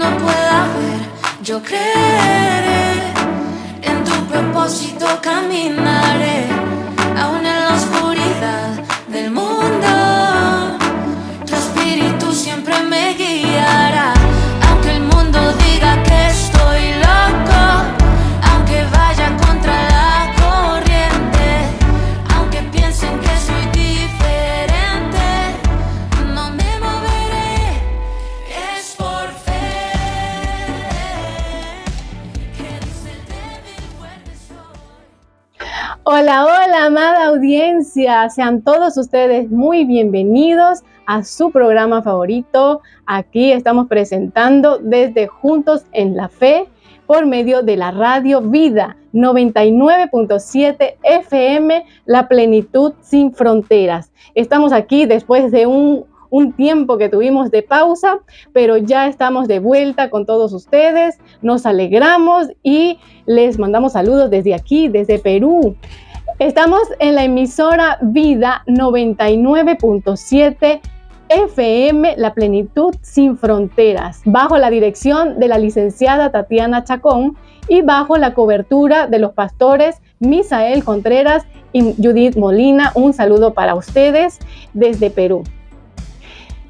no pueda ver, yo creeré en tu propósito, caminaré aún en la oscuridad del mundo. Tu espíritu siempre me guiará, aunque el mundo diga que estoy loco, aunque vaya contra la corriente, aunque piensen que soy diferente, no me moveré, es por fe, que dice el débil fuerte soy. Hola, hola, amada audiencia. Sean todos ustedes muy bienvenidos a su programa favorito. Aquí estamos presentando desde Juntos en la Fe por medio de la Radio Vida 99.7 FM, La Plenitud Sin Fronteras. Estamos aquí después de un tiempo que tuvimos de pausa, pero ya estamos de vuelta con todos ustedes. Nos alegramos y les mandamos saludos desde aquí, desde Perú. Estamos en la emisora Vida 99.7 FM, La Plenitud Sin Fronteras, bajo la dirección de la licenciada Tatiana Chacón y bajo la cobertura de los pastores Misael Contreras y Judith Molina. Un saludo para ustedes desde Perú.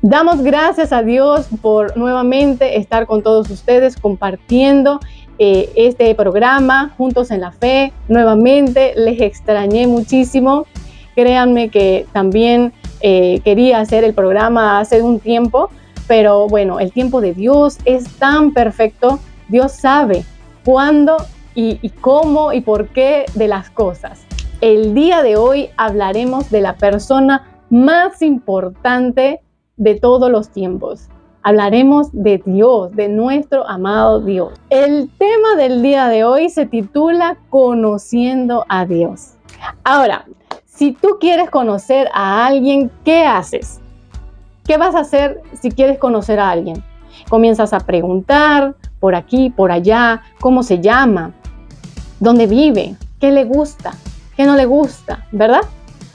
Damos gracias a Dios por nuevamente estar con todos ustedes compartiendo este programa Juntos en la Fe. Nuevamente les extrañé muchísimo. Créanme que también quería hacer el programa hace un tiempo, pero bueno, el tiempo de Dios es tan perfecto. Dios sabe cuándo y cómo y por qué de las cosas. El día de hoy hablaremos de la persona más importante de todos los tiempos. Hablaremos de Dios, de nuestro amado Dios. El tema del día de hoy se titula Conociendo a Dios. Ahora, si tú quieres conocer a alguien, ¿qué haces? ¿Qué vas a hacer si quieres conocer a alguien? Comienzas a preguntar por aquí, por allá, cómo se llama, dónde vive, qué le gusta, qué no le gusta, ¿verdad?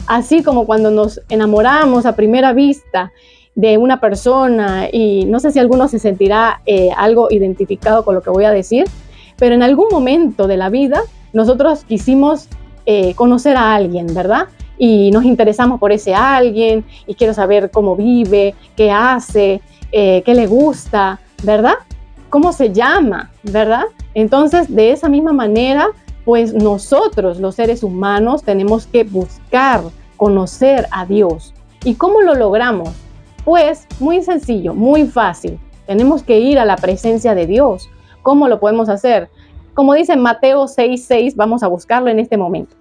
Así como cuando nos enamoramos a primera vista de una persona, y no sé si alguno se sentirá algo identificado con lo que voy a decir, pero en algún momento de la vida nosotros quisimos conocer a alguien, ¿verdad? Y nos interesamos por ese alguien y quiero saber cómo vive, qué hace, qué le gusta, ¿verdad? ¿Cómo se llama, verdad? Entonces, de esa misma manera, pues nosotros, los seres humanos, tenemos que buscar conocer a Dios. ¿Y cómo lo logramos? Pues muy sencillo, muy fácil. Tenemos que ir a la presencia de Dios. ¿Cómo lo podemos hacer? Como dice Mateo 6:6, vamos a buscarlo en este momento.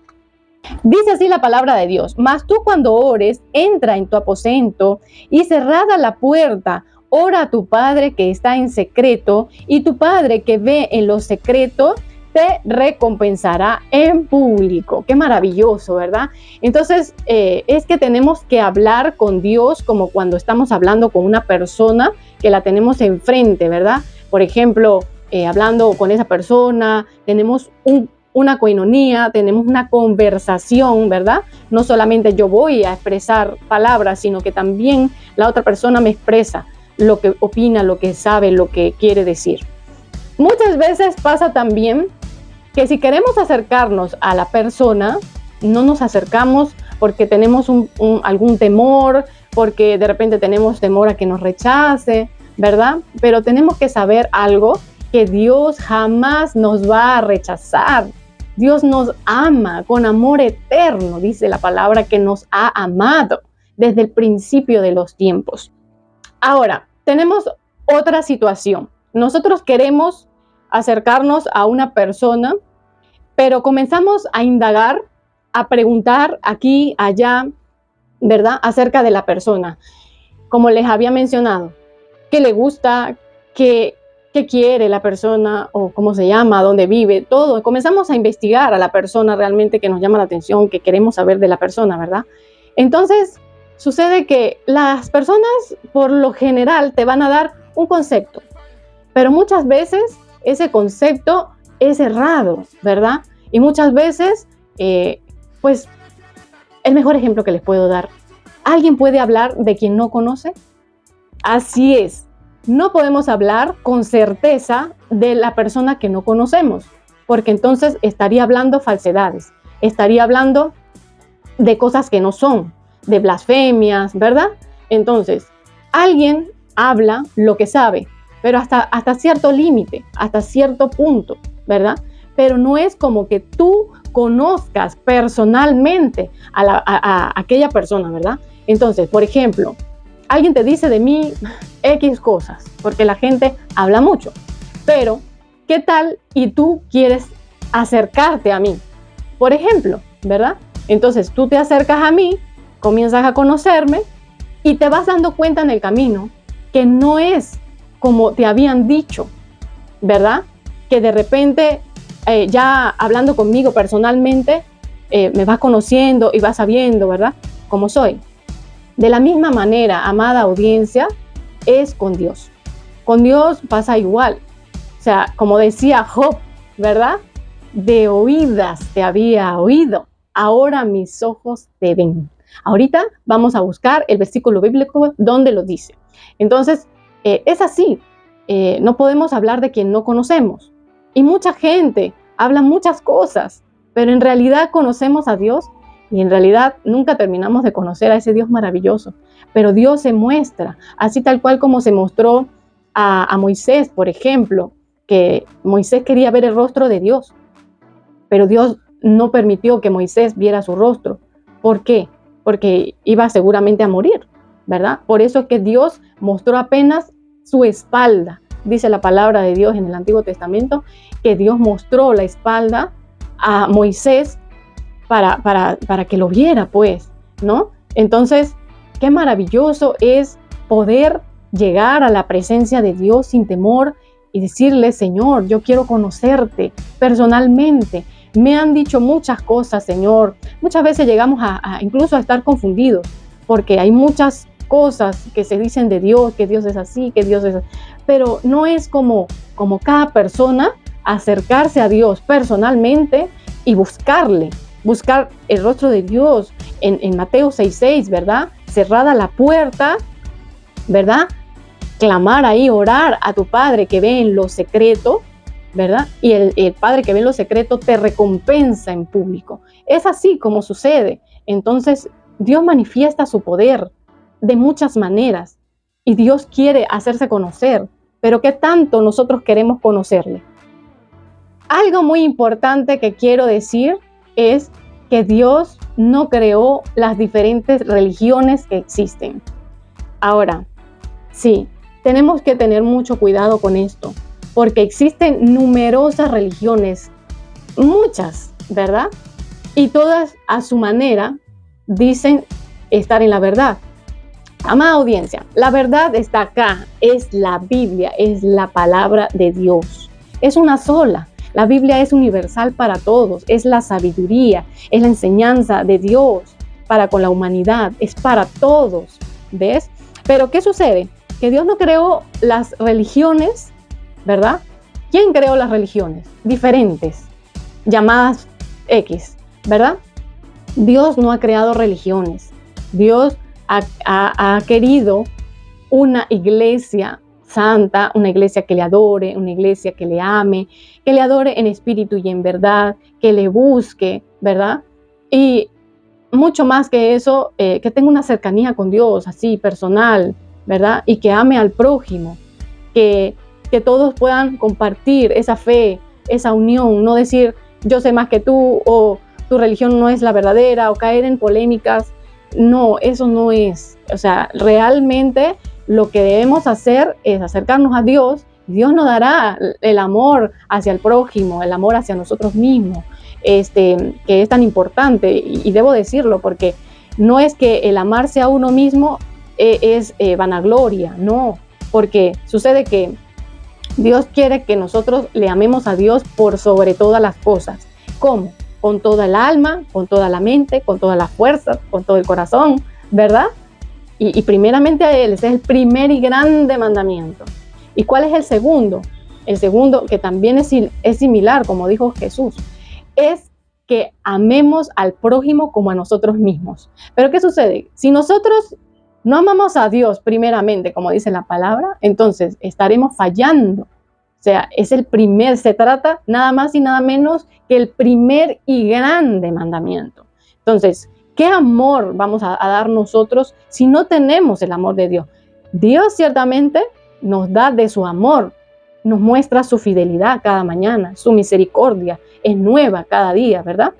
Dice así la palabra de Dios: mas tú cuando ores, entra en tu aposento y cerrada la puerta, ora a tu Padre que está en secreto, y tu Padre que ve en lo secreto te recompensará en público. Qué maravilloso, ¿verdad? Entonces, es que tenemos que hablar con Dios como cuando estamos hablando con una persona que la tenemos enfrente, ¿verdad? Por ejemplo, hablando con esa persona, tenemos una koinonía, tenemos una conversación, ¿verdad? No solamente yo voy a expresar palabras, sino que también la otra persona me expresa lo que opina, lo que sabe, lo que quiere decir. Muchas veces pasa también que si queremos acercarnos a la persona, no nos acercamos porque tenemos algún temor, porque de repente tenemos temor a que nos rechace, ¿verdad? Pero tenemos que saber algo, que Dios jamás nos va a rechazar. Dios nos ama con amor eterno, dice la palabra, que nos ha amado desde el principio de los tiempos. Ahora, tenemos otra situación. Nosotros queremos acercarnos a una persona, pero comenzamos a indagar, a preguntar aquí, allá, ¿verdad? Acerca de la persona. Como les había mencionado, ¿qué le gusta? ¿Qué quiere la persona? ¿O cómo se llama? ¿Dónde vive? Todo. Comenzamos a investigar a la persona realmente que nos llama la atención, que queremos saber de la persona, ¿verdad? Entonces, sucede que las personas, por lo general, te van a dar un concepto, pero muchas veces ese concepto es errado, ¿verdad? Y muchas veces, pues, el mejor ejemplo que les puedo dar, ¿alguien puede hablar de quien no conoce? Así es. no podemos hablar con certeza de la persona que no conocemos, porque entonces estaría hablando falsedades, estaría hablando de cosas que no son, de blasfemias, ¿verdad? Entonces, alguien habla lo que sabe, pero hasta cierto límite, hasta cierto punto, ¿verdad? Pero no es como que tú conozcas personalmente a aquella persona, ¿verdad? Entonces, por ejemplo, alguien te dice de mí X cosas, porque la gente habla mucho, pero ¿qué tal y tú quieres acercarte a mí? Por ejemplo, ¿verdad? Entonces tú te acercas a mí, comienzas a conocerme y te vas dando cuenta en el camino que no es como te habían dicho, ¿verdad? Que de repente ya hablando conmigo personalmente, me vas conociendo y vas sabiendo, ¿verdad? Cómo soy. De la misma manera, amada audiencia, es con Dios. Con Dios pasa igual. O sea, como decía Job, ¿verdad? De oídas te había oído, ahora mis ojos te ven. Ahorita vamos a buscar el versículo bíblico donde lo dice. Entonces, es así. No podemos hablar de quien no conocemos. Y mucha gente habla muchas cosas, pero en realidad conocemos a Dios y en realidad nunca terminamos de conocer a ese Dios maravilloso. Pero Dios se muestra, así tal cual como se mostró a Moisés, por ejemplo, que Moisés quería ver el rostro de Dios, pero Dios no permitió que Moisés viera su rostro. ¿Por qué? Porque iba seguramente a morir, ¿verdad? Por eso es que Dios mostró apenas su espalda. Dice la palabra de Dios en el Antiguo Testamento que Dios mostró la espalda a Moisés para que lo viera, pues, ¿no? Entonces, qué maravilloso es poder llegar a la presencia de Dios sin temor y decirle, Señor, yo quiero conocerte personalmente. Me han dicho muchas cosas, Señor. Muchas veces llegamos incluso a estar confundidos, porque hay muchas cosas que se dicen de Dios, que Dios es así, que Dios es así. Pero no es como cada persona acercarse a Dios personalmente y buscar el rostro de Dios en Mateo 6:6, ¿verdad? Cerrada la puerta, ¿verdad? Clamar ahí, orar a tu Padre que ve en lo secreto, ¿verdad? Y el Padre que ve en lo secreto te recompensa en público. Es así como sucede. Entonces, Dios manifiesta su poder de muchas maneras y Dios quiere hacerse conocer, pero ¿qué tanto nosotros queremos conocerle? Algo muy importante que quiero decir es que Dios no creó las diferentes religiones que existen. Ahora, sí, tenemos que tener mucho cuidado con esto, porque existen numerosas religiones, muchas, ¿verdad? Y todas a su manera dicen estar en la verdad. Amada audiencia, la verdad está acá, es la Biblia, es la palabra de Dios. Es una sola. La Biblia es universal para todos, es la sabiduría, es la enseñanza de Dios para con la humanidad, es para todos, ¿ves? Pero ¿qué sucede? Que Dios no creó las religiones, ¿verdad? ¿Quién creó las religiones? Diferentes, llamadas X, ¿verdad? Dios no ha creado religiones. Dios ha querido una iglesia santa, una iglesia que le adore, una iglesia que le ame, que le adore en espíritu y en verdad, que le busque, ¿verdad? Y mucho más que eso, que tenga una cercanía con Dios, así personal, ¿verdad? Y que ame al prójimo, que todos puedan compartir esa fe, esa unión, no decir yo sé más que tú o tu religión no es la verdadera o caer en polémicas. No, eso no es. O sea, realmente lo que debemos hacer es acercarnos a Dios. Dios nos dará el amor hacia el prójimo, el amor hacia nosotros mismos, que es tan importante. Y debo decirlo porque no es que el amarse a uno mismo es vanagloria, no, porque sucede que Dios quiere que nosotros le amemos a Dios por sobre todas las cosas. ¿Cómo? Con toda el alma, con toda la mente, con toda la fuerza, con todo el corazón, ¿verdad? Y primeramente a Él, ese es el primer y grande mandamiento. ¿Y cuál es el segundo? El segundo, que también es similar, como dijo Jesús, es que amemos al prójimo como a nosotros mismos. Pero ¿qué sucede? Si nosotros no amamos a Dios primeramente, como dice la palabra, entonces estaremos fallando. O sea, se trata nada más y nada menos que el primer y grande mandamiento. Entonces, ¿qué amor vamos a dar nosotros si no tenemos el amor de Dios? Dios ciertamente nos da de su amor, nos muestra su fidelidad cada mañana, su misericordia es nueva cada día, ¿verdad?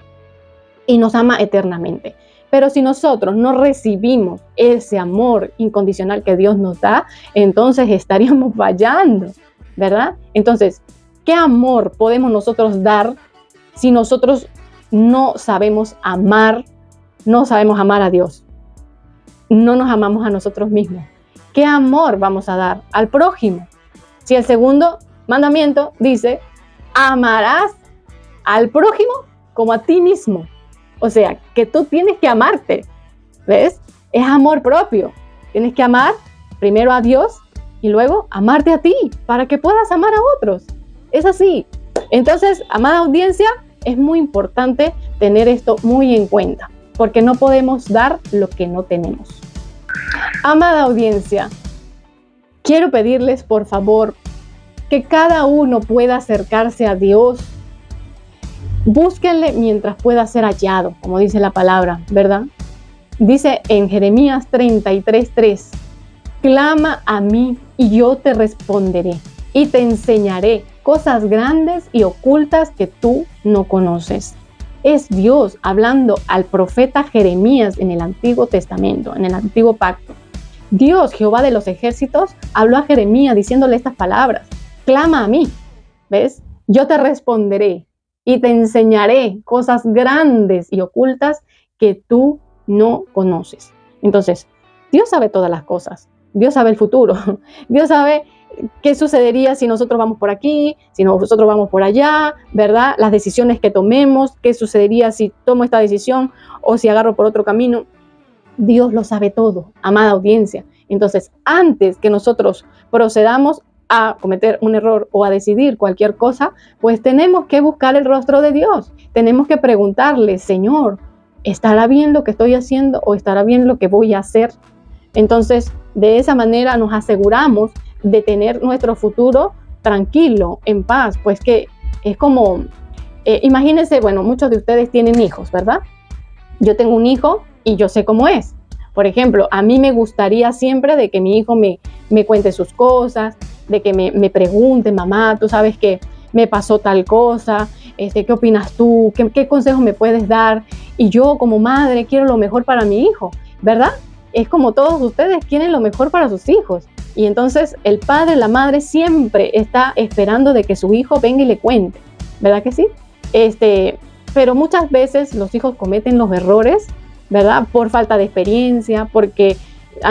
Y nos ama eternamente. Pero si nosotros no recibimos ese amor incondicional que Dios nos da, entonces estaríamos fallando, ¿verdad? Entonces, ¿qué amor podemos nosotros dar si nosotros no sabemos amar a Dios? No nos amamos a nosotros mismos. ¿Qué amor vamos a dar al prójimo? Si el segundo mandamiento dice, amarás al prójimo como a ti mismo. O sea, que tú tienes que amarte, ¿ves? Es amor propio. Tienes que amar primero a Dios y luego amarte a ti para que puedas amar a otros. Es así. Entonces, amada audiencia, es muy importante tener esto muy en cuenta, porque no podemos dar lo que no tenemos. Amada audiencia, quiero pedirles, por favor, que cada uno pueda acercarse a Dios. Búsquenle mientras pueda ser hallado, como dice la palabra, ¿verdad? Dice en Jeremías 33:3, clama a mí y yo te responderé y te enseñaré cosas grandes y ocultas que tú no conoces. Es Dios hablando al profeta Jeremías en el Antiguo Testamento, en el Antiguo Pacto. Dios, Jehová de los ejércitos, habló a Jeremías diciéndole estas palabras. Clama a mí, ¿ves? Yo te responderé y te enseñaré cosas grandes y ocultas que tú no conoces. Entonces, Dios sabe todas las cosas. Dios sabe el futuro. Dios sabe qué sucedería si nosotros vamos por aquí, si nosotros vamos por allá, ¿verdad? Las decisiones que tomemos, qué sucedería si tomo esta decisión o si agarro por otro camino. Dios lo sabe todo, amada audiencia. Entonces, antes que nosotros procedamos a cometer un error o a decidir cualquier cosa, pues tenemos que buscar el rostro de Dios. Tenemos que preguntarle, Señor, ¿estará bien lo que estoy haciendo o estará bien lo que voy a hacer? Entonces, de esa manera nos aseguramos de tener nuestro futuro tranquilo, en paz, pues que es como, imagínense, bueno, muchos de ustedes tienen hijos, ¿verdad? Yo tengo un hijo y yo sé cómo es. Por ejemplo, a mí me gustaría siempre de que mi hijo me cuente sus cosas, de que me pregunte, mamá, tú sabes que me pasó tal cosa, ¿qué opinas tú? ¿Qué consejos me puedes dar? Y yo como madre quiero lo mejor para mi hijo, ¿verdad? Es como todos ustedes quieren lo mejor para sus hijos. Y entonces el padre, la madre siempre está esperando de que su hijo venga y le cuente, ¿verdad que sí? Pero muchas veces los hijos cometen los errores, ¿verdad? Por falta de experiencia, porque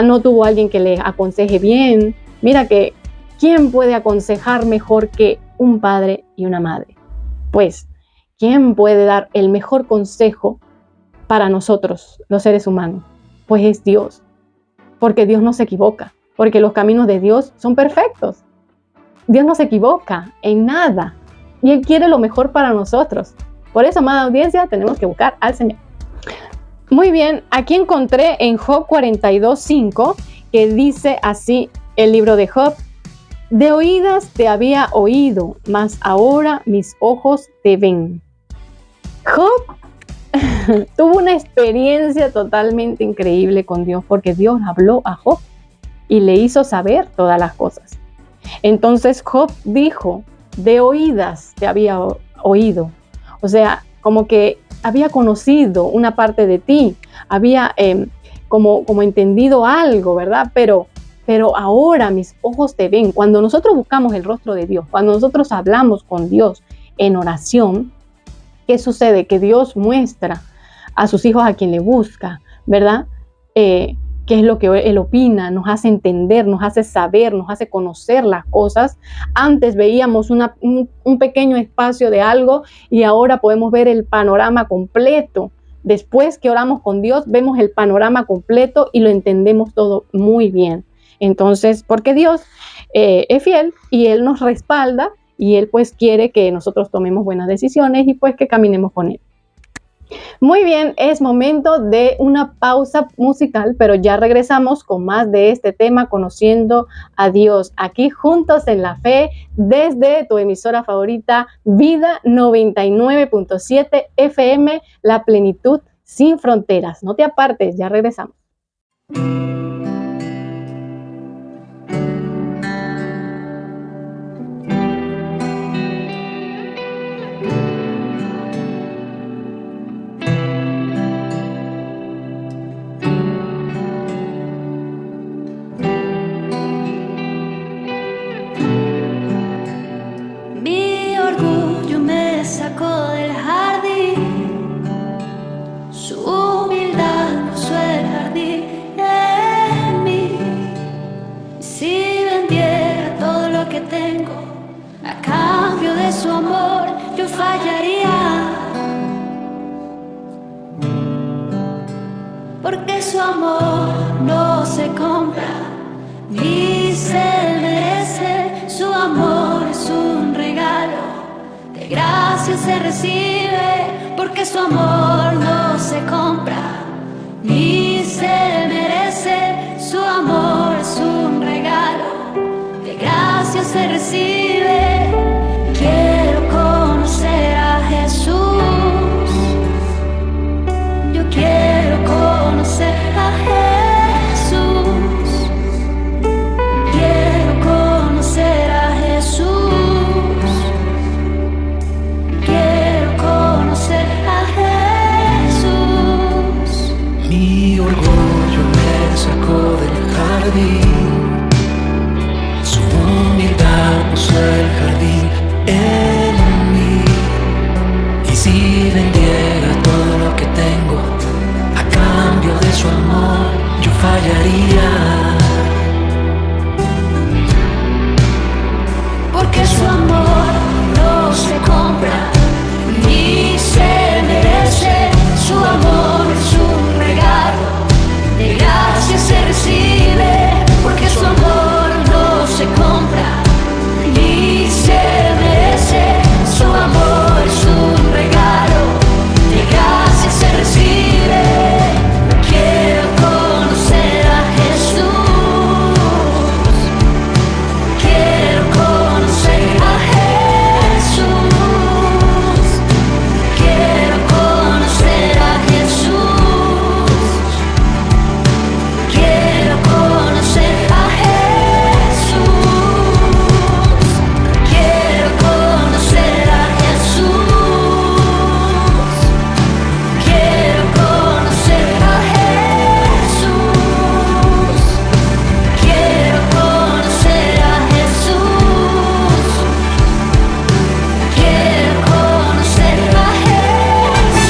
no tuvo alguien que les aconseje bien. Mira que, ¿quién puede aconsejar mejor que un padre y una madre? Pues, ¿quién puede dar el mejor consejo para nosotros, los seres humanos? Pues es Dios, porque Dios no se equivoca, porque los caminos de Dios son perfectos. Dios no se equivoca en nada y Él quiere lo mejor para nosotros. Por eso, amada audiencia, tenemos que buscar al Señor. Muy bien, aquí encontré en Job 42:5 que dice así el libro de Job: de oídas te había oído, mas ahora mis ojos te ven. Job tuvo una experiencia totalmente increíble con Dios porque Dios habló a Job y le hizo saber todas las cosas. Entonces Job dijo, de oídas te había oído. O sea, como que había conocido una parte de ti, había como entendido algo, ¿verdad? Pero ahora mis ojos te ven. Cuando nosotros buscamos el rostro de Dios, cuando nosotros hablamos con Dios en oración, ¿qué sucede? Que Dios muestra a sus hijos a quien le busca, ¿verdad? Qué es lo que Él opina, nos hace entender, nos hace saber, nos hace conocer las cosas. Antes veíamos un pequeño espacio de algo y ahora podemos ver el panorama completo. Después que oramos con Dios, vemos el panorama completo y lo entendemos todo muy bien. Entonces, porque Dios es fiel y Él nos respalda y Él pues quiere que nosotros tomemos buenas decisiones y pues que caminemos con Él. Muy bien, es momento de una pausa musical, pero ya regresamos con más de este tema, conociendo a Dios, aquí juntos en la fe, desde tu emisora favorita, Vida 99.7 FM, la plenitud sin fronteras. No te apartes, ya regresamos. Mi orgullo me sacó del jardín, su humildad puso el jardín en mí. Y si vendiera todo lo que tengo a cambio de su amor, yo fallaría, porque su amor no se compra ni se merece. Su amor es un regalo, de gracia se recibe, porque su amor no se compra ni se merece. Su amor es un regalo, de gracia se recibe. Quiero conocer a Jesús, yo quiero conocer a Jesús, quiero conocer a Jesús, quiero conocer a Jesús. Mi orgullo me sacó del jardín, su humildad puso el jardín en mí. Y si vendiera todo lo que tengo a cambio de su amor, yo fallaría, porque su amor no se compra ni se merece. Su amor es un regalo, de gracia se recibe, porque su amor no se compra ni se merece. Su amor es un regalo, de gracia se recibe. Quiero conocer a Jesús, quiero conocer a Jesús, quiero conocer a Jesús, quiero conocer a Jesús, quiero conocer a Jesús, quiero conocer a Jesús, quiero conocer a Jesús, quiero conocer a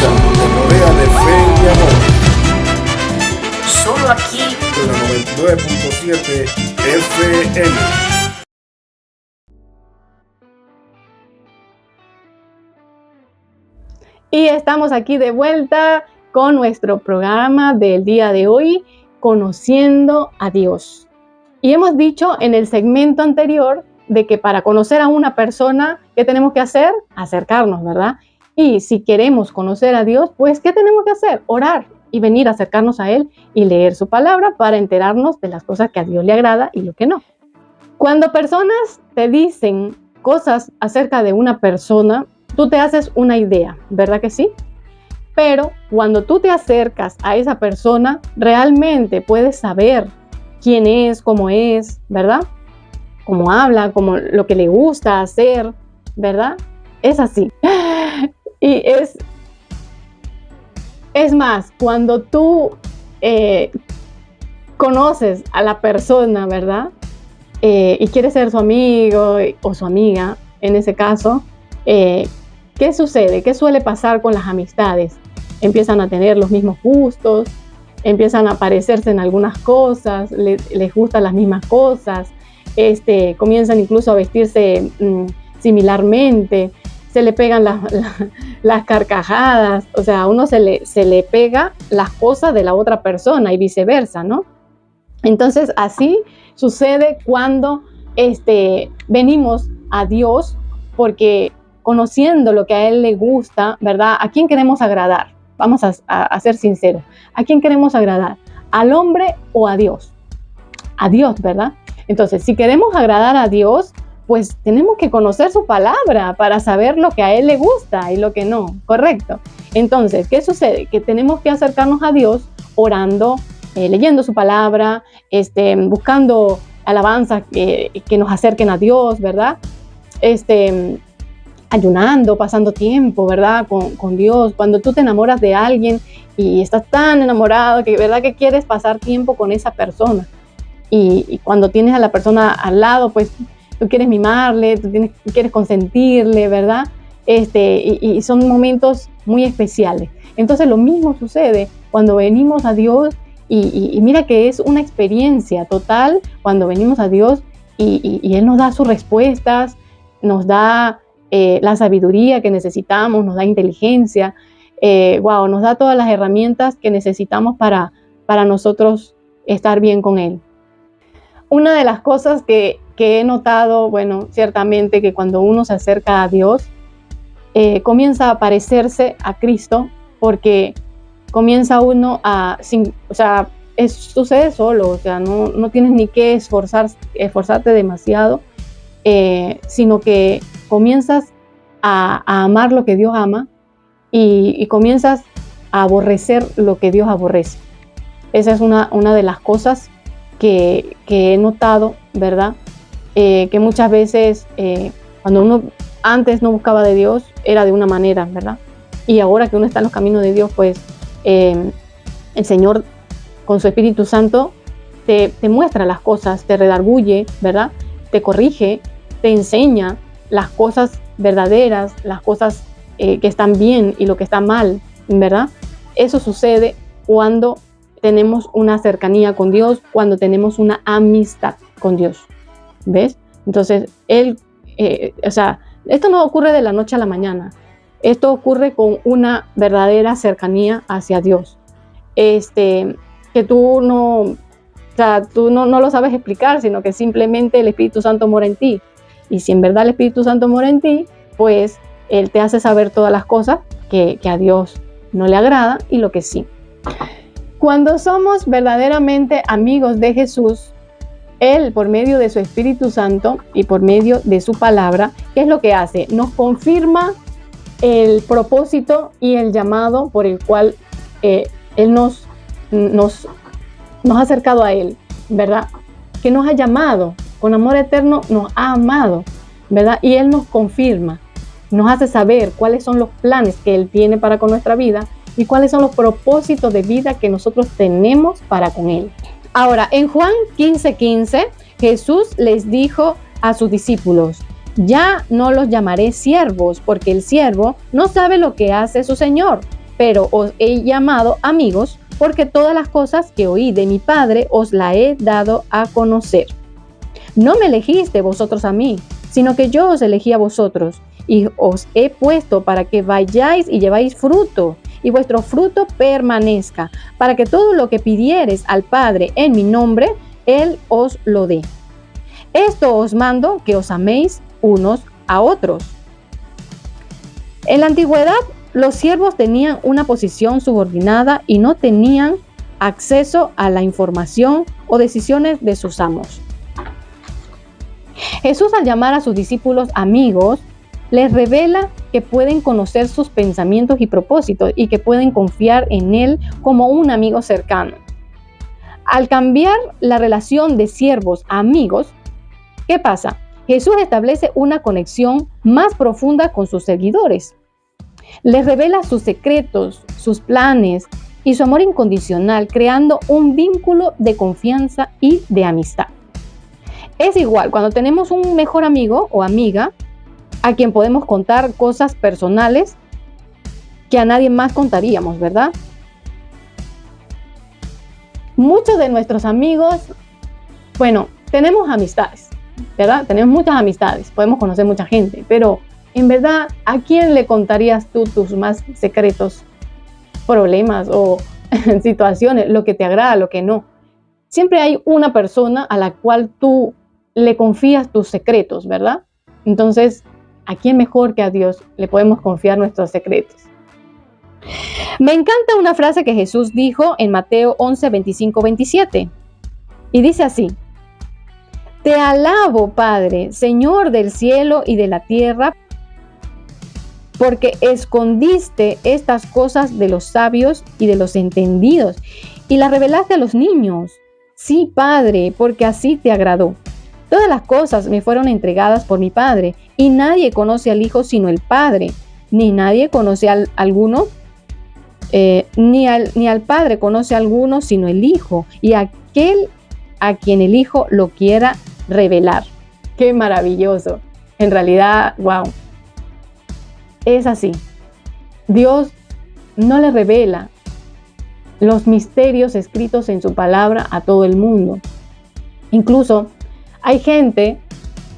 Te rodea de fe y amor. Solo aquí. De la 99.7 FM. Y estamos aquí de vuelta con nuestro programa del día de hoy, Conociendo a Dios. Y hemos dicho en el segmento anterior de que para conocer a una persona, ¿qué tenemos que hacer? Acercarnos, ¿verdad? Y si queremos conocer a Dios, pues ¿qué tenemos que hacer? Orar y venir a acercarnos a Él y leer su palabra para enterarnos de las cosas que a Dios le agrada y lo que no. Cuando personas te dicen cosas acerca de una persona, tú te haces una idea, ¿verdad que sí? Pero cuando tú te acercas a esa persona, realmente puedes saber quién es, ¿verdad? Cómo habla, cómo, lo que le gusta hacer, ¿verdad? Es así. Y es más, cuando tú conoces a la persona, ¿verdad? Y quieres ser su amigo o su amiga, en ese caso, ¿qué sucede? ¿Qué suele pasar con las amistades? Empiezan a tener los mismos gustos, empiezan a parecerse en algunas cosas, les gustan las mismas cosas, comienzan incluso a vestirse similarmente, se le pegan las carcajadas, o sea, a uno se le pega las cosas de la otra persona y viceversa, ¿no? Entonces, así sucede cuando venimos a Dios, porque conociendo lo que a Él le gusta, ¿verdad? ¿A quién queremos agradar? vamos a ser sinceros. ¿A quién queremos agradar? ¿Al hombre o a Dios? A Dios, ¿verdad? Entonces, si queremos agradar a Dios, pues tenemos que conocer su palabra para saber lo que a Él le gusta y lo que no, ¿correcto? Entonces, ¿qué sucede? Que tenemos que acercarnos a Dios orando, leyendo su palabra, buscando alabanzas que nos acerquen a Dios, ¿verdad? Ayunando, pasando tiempo, ¿verdad? Con Dios. Cuando tú te enamoras de alguien y estás tan enamorado que, ¿verdad? Que quieres pasar tiempo con esa persona. Y cuando tienes a la persona al lado, pues tú quieres mimarle, tú quieres consentirle, ¿verdad? Y son momentos muy especiales. Entonces lo mismo sucede cuando venimos a Dios y mira que es una experiencia total cuando venimos a Dios y Él nos da sus respuestas, nos da la sabiduría que necesitamos, nos da inteligencia, nos da todas las herramientas que necesitamos para nosotros estar bien con Él. Una de las cosas que he notado, bueno, ciertamente que cuando uno se acerca a Dios, comienza a parecerse a Cristo, porque comienza uno sucede solo, o sea, no tienes ni que esforzarte demasiado, sino que comienzas a amar lo que Dios ama y comienzas a aborrecer lo que Dios aborrece. Esa es una de las cosas que he notado, ¿verdad? Que muchas veces cuando uno antes no buscaba de Dios era de una manera, ¿verdad? Y ahora que uno está en los caminos de Dios, pues el Señor con su Espíritu Santo te muestra las cosas, te redarguye, ¿verdad? Te corrige, te enseña las cosas verdaderas, las cosas que están bien y lo que está mal, ¿verdad? Eso sucede cuando tenemos una cercanía con Dios, cuando tenemos una amistad con Dios, ¿ves? Entonces, esto no ocurre de la noche a la mañana, esto ocurre con una verdadera cercanía hacia Dios, que tú no lo sabes explicar, sino que simplemente el Espíritu Santo mora en ti, y si en verdad el Espíritu Santo mora en ti, pues Él te hace saber todas las cosas que a Dios no le agrada y lo que sí. Cuando somos verdaderamente amigos de Jesús, Él, por medio de su Espíritu Santo y por medio de su palabra, ¿qué es lo que hace? Nos confirma el propósito y el llamado por el cual Él nos ha acercado a Él, ¿verdad? Que nos ha llamado, con amor eterno nos ha amado, ¿verdad? Y Él nos confirma, nos hace saber cuáles son los planes que Él tiene para con nuestra vida y cuáles son los propósitos de vida que nosotros tenemos para con Él. Ahora, en Juan 15:15, Jesús les dijo a sus discípulos: ya no los llamaré siervos, porque el siervo no sabe lo que hace su Señor, pero os he llamado amigos, porque todas las cosas que oí de mi Padre os la he dado a conocer. No me elegiste vosotros a mí, sino que yo os elegí a vosotros, y os he puesto para que vayáis y lleváis fruto, y vuestro fruto permanezca, para que todo lo que pidiereis al Padre en mi nombre, Él os lo dé. Esto os mando, que os améis unos a otros. En la antigüedad, los siervos tenían una posición subordinada y no tenían acceso a la información o decisiones de sus amos. Jesús, al llamar a sus discípulos amigos, les revela que pueden conocer sus pensamientos y propósitos y que pueden confiar en Él como un amigo cercano. Al cambiar la relación de siervos a amigos, ¿qué pasa? Jesús establece una conexión más profunda con sus seguidores. Les revela sus secretos, sus planes y su amor incondicional, creando un vínculo de confianza y de amistad. Es igual cuando tenemos un mejor amigo o amiga a quien podemos contar cosas personales que a nadie más contaríamos, ¿verdad? Muchos de nuestros amigos, bueno, tenemos amistades, ¿verdad? Tenemos muchas amistades, podemos conocer mucha gente, pero en verdad, ¿a quién le contarías tú tus más secretos problemas o situaciones, lo que te agrada, lo que no? Siempre hay una persona a la cual tú le confías tus secretos, ¿verdad? Entonces, ¿a quién mejor que a Dios le podemos confiar nuestros secretos? Me encanta una frase que Jesús dijo en Mateo 11, 25, 27. Y dice así: Te alabo, Padre, Señor del cielo y de la tierra, porque escondiste estas cosas de los sabios y de los entendidos y las revelaste a los niños. Sí, Padre, porque así te agradó. Todas las cosas me fueron entregadas por mi Padre, y nadie conoce al Hijo sino el Padre, ni nadie conoce al alguno, ni al Padre conoce a alguno sino el Hijo, y aquel a quien el Hijo lo quiera revelar. ¡Qué maravilloso! En realidad, wow. Es así. Dios no le revela los misterios escritos en su palabra a todo el mundo. Incluso hay gente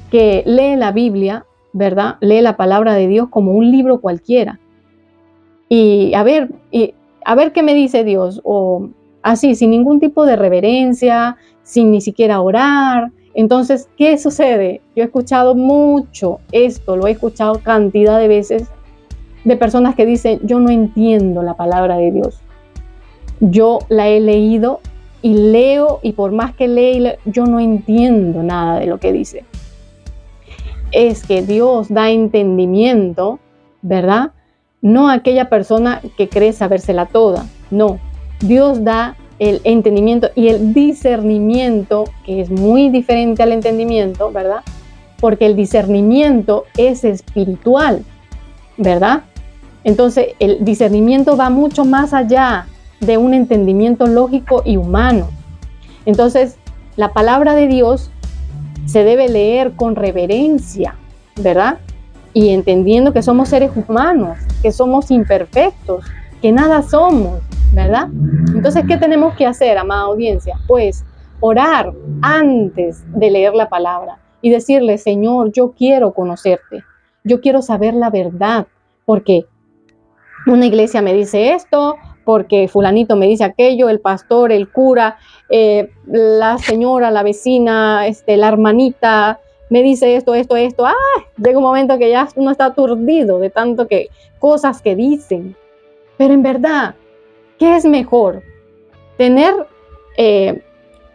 que lee la Biblia, ¿verdad? Lee la palabra de Dios como un libro cualquiera. Y a ver qué me dice Dios, o así, sin ningún tipo de reverencia, sin ni siquiera orar. Entonces, ¿qué sucede? Yo he escuchado mucho esto, lo he escuchado cantidad de veces, de personas que dicen: yo no entiendo la palabra de Dios. Yo la he leído y leo, y por más que leo, yo no entiendo nada de lo que dice. Es que Dios da entendimiento, ¿verdad? No a aquella persona que cree sabérsela toda, no. Dios da el entendimiento y el discernimiento, que es muy diferente al entendimiento, ¿verdad? Porque el discernimiento es espiritual, ¿verdad? Entonces, el discernimiento va mucho más allá de un entendimiento lógico y humano. Entonces, la palabra de Dios se debe leer con reverencia, ¿verdad? Y entendiendo que somos seres humanos, que somos imperfectos, que nada somos, ¿verdad? Entonces, ¿qué tenemos que hacer, amada audiencia? Pues orar antes de leer la palabra y decirle: Señor, yo quiero conocerte, yo quiero saber la verdad, porque una iglesia me dice esto, porque fulanito me dice aquello, el pastor, el cura, la señora, la vecina, la hermanita me dice esto. Llega un momento que ya uno está aturdido de tanto que cosas que dicen. Pero en verdad, ¿qué es mejor? ¿Tener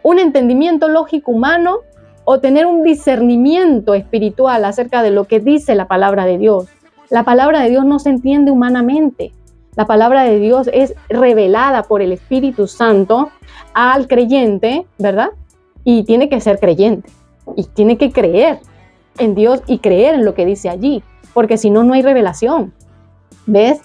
un entendimiento lógico humano o tener un discernimiento espiritual acerca de lo que dice la palabra de Dios? La palabra de Dios no se entiende humanamente. La palabra de Dios es revelada por el Espíritu Santo al creyente, ¿verdad? Y tiene que ser creyente. Y tiene que creer en Dios y creer en lo que dice allí. Porque si no, no hay revelación. ¿Ves?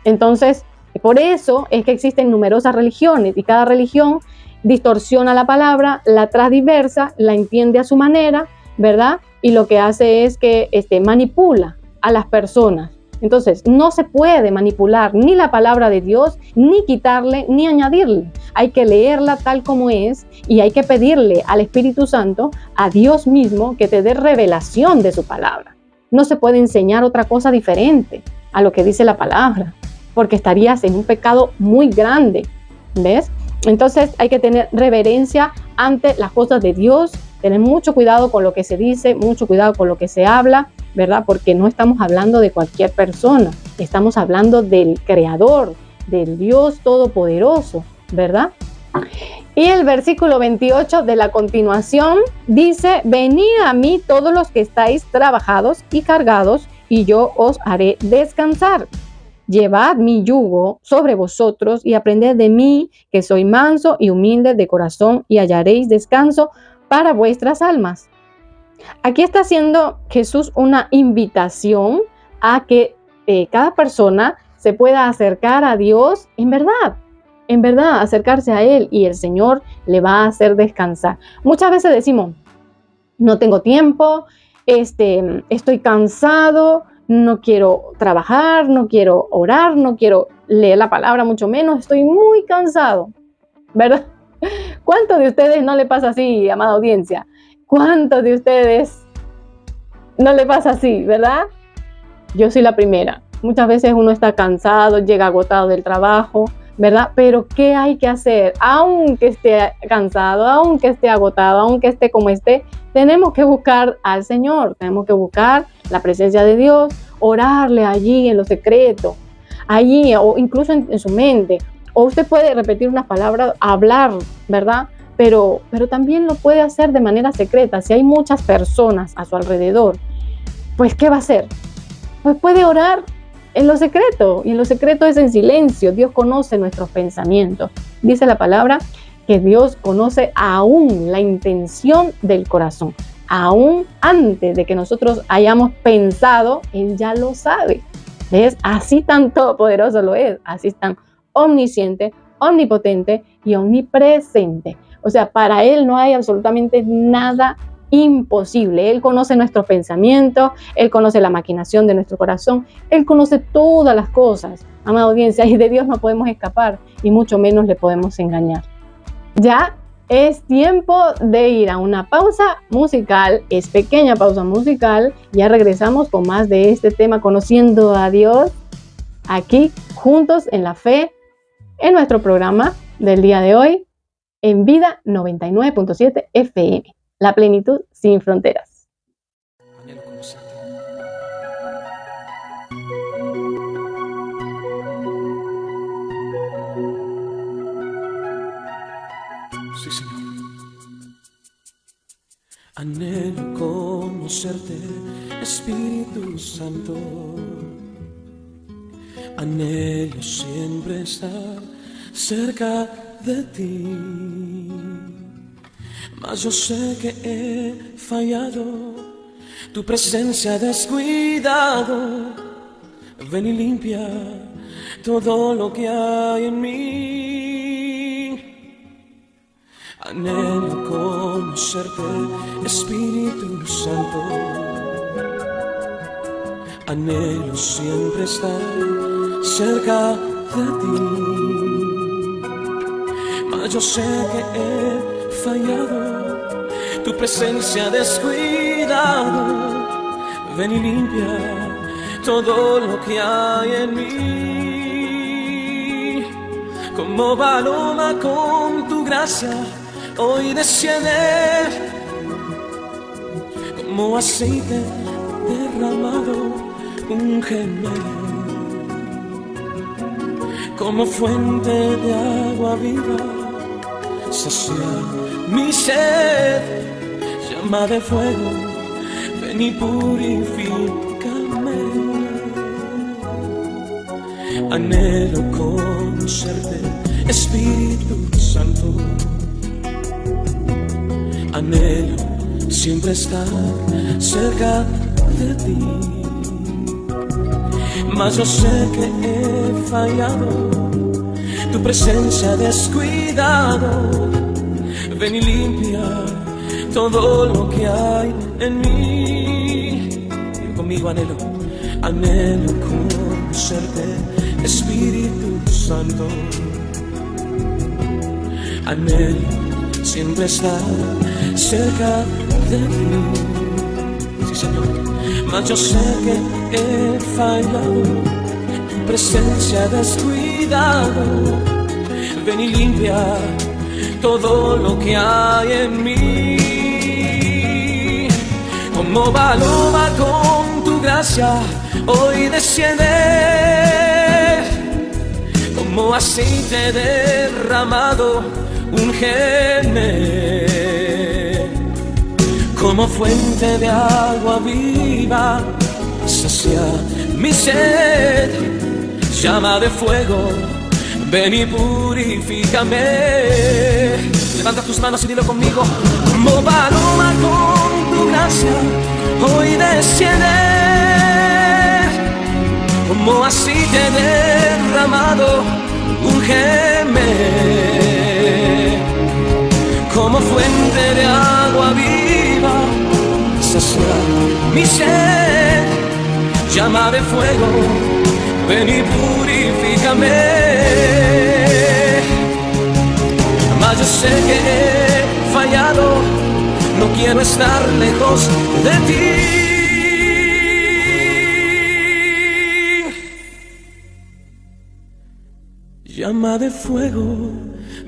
Entonces, por eso es que existen numerosas religiones. Y cada religión distorsiona la palabra, la transdiversa, la entiende a su manera, ¿verdad? Y lo que hace es que manipula a las personas. Entonces, no se puede manipular ni la palabra de Dios, ni quitarle, ni añadirle. Hay que leerla tal como es y hay que pedirle al Espíritu Santo, a Dios mismo, que te dé revelación de su palabra. No se puede enseñar otra cosa diferente a lo que dice la palabra, porque estarías en un pecado muy grande, ¿ves? Entonces, hay que tener reverencia ante las cosas de Dios, tener mucho cuidado con lo que se dice, mucho cuidado con lo que se habla, ¿verdad? Porque no estamos hablando de cualquier persona, estamos hablando del Creador, del Dios Todopoderoso, ¿verdad? Y el versículo 28 de la continuación dice: venid a mí todos los que estáis trabajados y cargados, y yo os haré descansar. Llevad mi yugo sobre vosotros y aprended de mí, que soy manso y humilde de corazón, y hallaréis descanso para vuestras almas. Aquí está haciendo Jesús una invitación a que cada persona se pueda acercar a Dios en verdad, acercarse a Él, y el Señor le va a hacer descansar. Muchas veces decimos: no tengo tiempo, estoy cansado, no quiero trabajar, no quiero orar, no quiero leer la palabra, mucho menos, estoy muy cansado, ¿verdad? ¿Cuántos de ustedes no le pasa así, amada audiencia? ¿Cuántos de ustedes no le pasa así, verdad? Yo soy la primera. Muchas veces uno está cansado, llega agotado del trabajo, ¿verdad? Pero ¿qué hay que hacer? Aunque esté cansado, aunque esté agotado, aunque esté como esté, tenemos que buscar al Señor, tenemos que buscar la presencia de Dios, orarle allí en lo secreto. allí o incluso en su mente. O usted puede repetir unas palabras, hablar, ¿verdad? Pero también lo puede hacer de manera secreta. Si hay muchas personas a su alrededor, pues ¿qué va a hacer? Pues puede orar en lo secreto, y en lo secreto es en silencio. Dios conoce nuestros pensamientos. Dice la palabra que Dios conoce aún la intención del corazón. Aún antes de que nosotros hayamos pensado, Él ya lo sabe. ¿Ves? Así tan todopoderoso lo es, así tan omnisciente, omnipotente y omnipresente. O sea, para Él no hay absolutamente nada imposible. Él conoce nuestros pensamientos, Él conoce la maquinación de nuestro corazón, Él conoce todas las cosas. Amada audiencia, y de Dios no podemos escapar y mucho menos le podemos engañar. Ya es tiempo de ir a una pausa musical, es pequeña pausa musical. Ya regresamos con más de este tema, conociendo a Dios, aquí juntos en la fe, en nuestro programa del día de hoy, en Vida 99.7 FM, la plenitud sin fronteras. Anhelo conocerte. Sí, Señor. Anhelo conocerte, Espíritu Santo. Anhelo siempre estar cerca de ti. Mas yo sé que he fallado, tu presencia descuidado. Ven y limpia todo lo que hay en mí. Anhelo conocerte, Espíritu Santo. Anhelo siempre estar cerca de ti. Mas yo sé que he fallado, tu presencia descuidado. Ven y limpia todo lo que hay en mí. Como paloma con tu gracia hoy desciende, como aceite derramado, úngeme. Como fuente de agua viva, sacia mi sed. Llama de fuego, ven y purifícame. Anhelo conocerte, Espíritu Santo. Anhelo siempre estar cerca de ti. Mas yo sé que he fallado, tu presencia descuidado. Ven y limpia todo lo que hay en mí. Digo conmigo, anhelo conocerte, Espíritu Santo. Anhelo siempre estar cerca de ti. Sí, Señor. Mas yo sé que he fallado, tu presencia descuidado. Ven y limpia todo lo que hay en mí. Como paloma con tu gracia hoy desciende, como aceite derramado, úngeme. Como fuente de agua viva, sacia mi sed. Llama de fuego, ven y purifícame. Levanta tus manos y dilo conmigo. Como paloma con tu gracia hoy desciende, como aceite derramado, úngeme. Como fuente de agua viva, sacia mi sed. Llama de fuego, ven y purifícame. Mas yo sé que he fallado, no quiero estar lejos de ti. Llama de fuego,